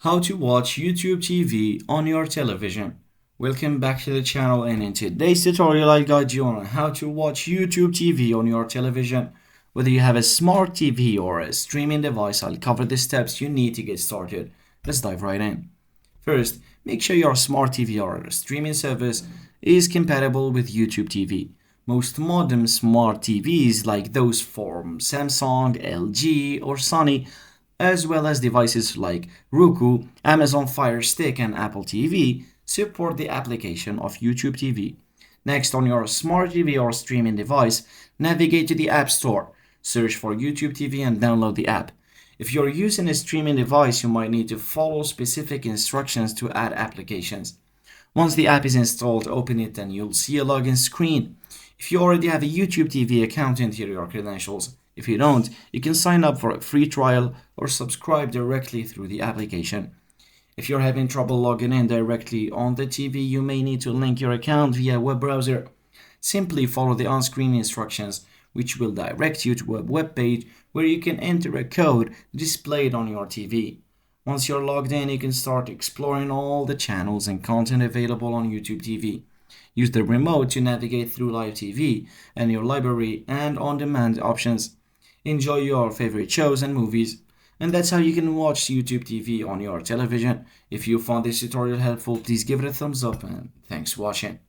How to watch YouTube TV on your television. Welcome back to the channel, and in today's tutorial I'll guide you on how to watch YouTube TV on your television. Whether you have a smart TV or a streaming device, I'll cover the steps you need to get started. Let's dive right in. First, make sure your smart TV or streaming service is compatible with YouTube TV. Most modern smart TVs, like those from Samsung, LG, or Sony, as well as devices like Roku, Amazon Fire Stick, and Apple TV, support the application of YouTube TV. Next, on your smart TV or streaming device, navigate to the App Store, search for YouTube TV, and download the app. If you're using a streaming device, you might need to follow specific instructions to add applications. Once the app is installed, open it and you'll see a login screen. If you already have a YouTube TV account, enter your credentials. If you don't, you can sign up for a free trial or subscribe directly through the application. If you're having trouble logging in directly on the TV, you may need to link your account via a web browser. Simply follow the on-screen instructions, which will direct you to a web page where you can enter a code displayed on your TV. Once you're logged in, you can start exploring all the channels and content available on YouTube TV. Use the remote to navigate through live TV and your library and on-demand options. Enjoy your favorite shows and movies. And that's how you can watch YouTube TV on your television. If you found this tutorial helpful, please give it a thumbs up, and thanks for watching.